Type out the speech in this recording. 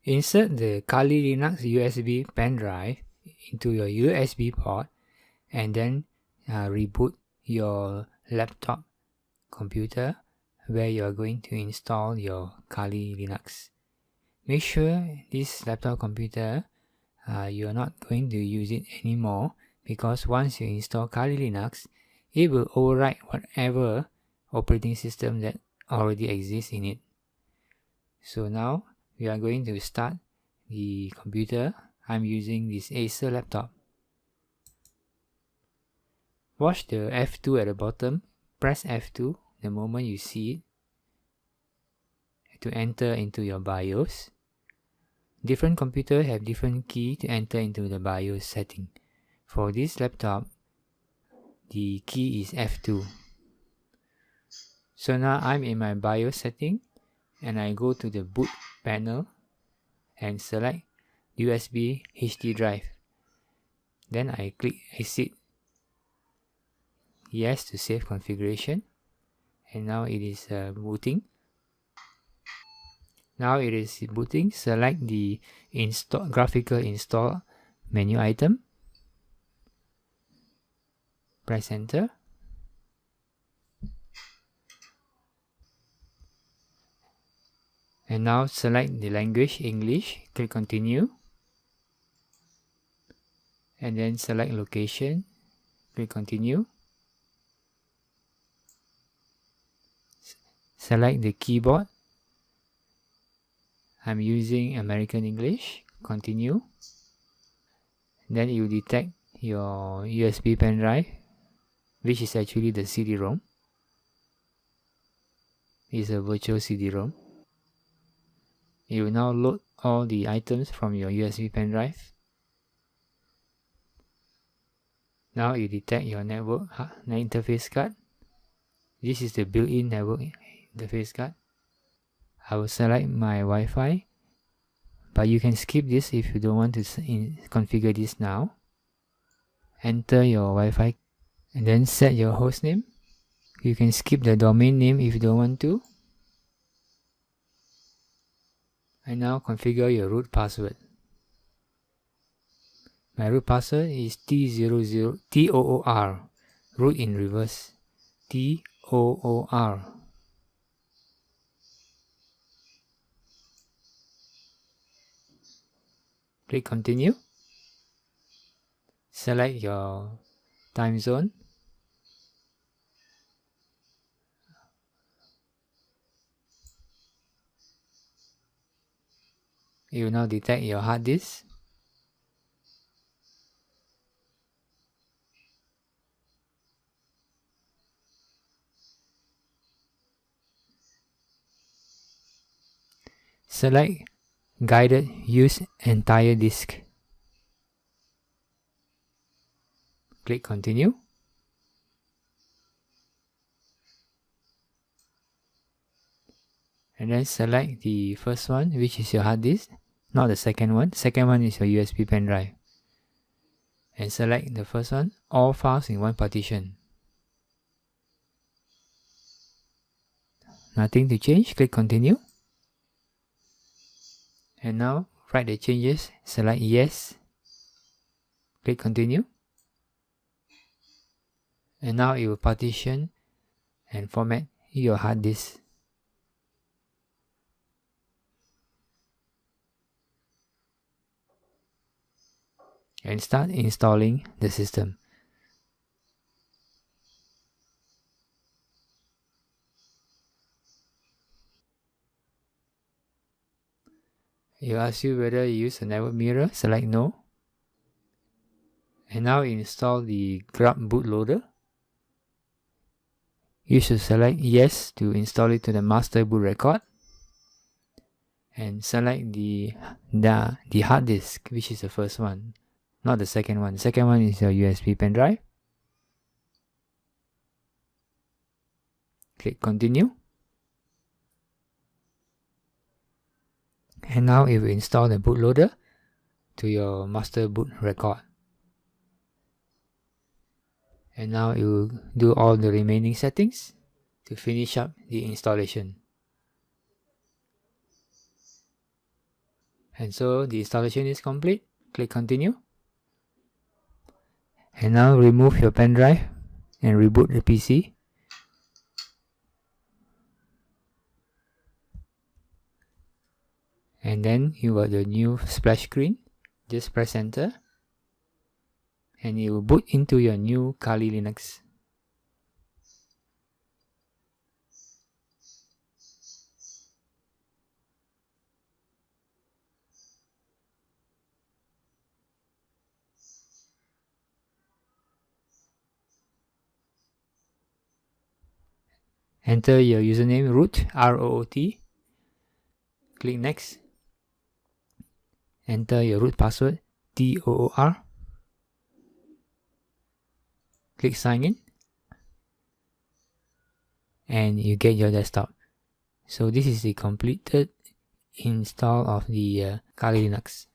Insert the Kali Linux USB pen drive into your USB port and then reboot your laptop computer where you are going to install your Kali Linux. Make sure this laptop computer you are not going to use it anymore, because once you install Kali Linux, it will overwrite whatever operating system that already exists in it. So now we are going to start the computer. I'm using this Acer laptop. Watch the F2 at the bottom. Press F2 the moment you see it to enter into your BIOS. Different computers have different key to enter into the BIOS setting. For this laptop, the key is F2. So now I'm in my BIOS setting and I go to the boot panel and select USB HD drive. Then I click exit yes to save configuration, and now it is booting. Now it is booting. Select the graphical install menu item. Press enter. And now select the language English. Click continue. And then select location. Click continue. Select the keyboard. I'm using American English. Continue. Then you detect your USB pen drive, which is actually the CD-ROM. It's a virtual CD-ROM. You will now load all the items from your USB pen drive. Now you detect your network interface card. This is the built-in network interface card. I will select my Wi-Fi, but you can skip this if you don't want to configure this now. Enter your Wi-Fi and then set your host name. You can skip the domain name if you don't want to. And now configure your root password. My root password is T00TOOR, root in reverse, TOOR. Click continue. Select your time zone. You will now detect your hard disk. Select guided use entire disk. Click continue. And then select the first one, which is your hard disk, not the second one. Second one is your USB pen drive. And select the first one, all files in one partition. Nothing to change. Click continue. And now write the changes. Select yes. Click continue. And now it will partition and format your hard disk. And start installing the system. It will ask you whether you use a network mirror. Select no. And now install the Grub bootloader. You should select yes to install it to the master boot record. And select the hard disk, which is the first one, not the second one. The second one is your USB pen drive. Click continue. And now it will install the bootloader to your master boot record. And now it will do all the remaining settings to finish up the installation. And so the installation is complete. Click continue. And now remove your pen drive and reboot the PC. And then you got the new splash screen. Just press enter. And it will boot into your new Kali Linux. Enter your username root, R-O-O-T. Click next. Enter your root password, T-O-O-R. Click sign in. And you get your desktop. So this is the completed install of the Kali Linux.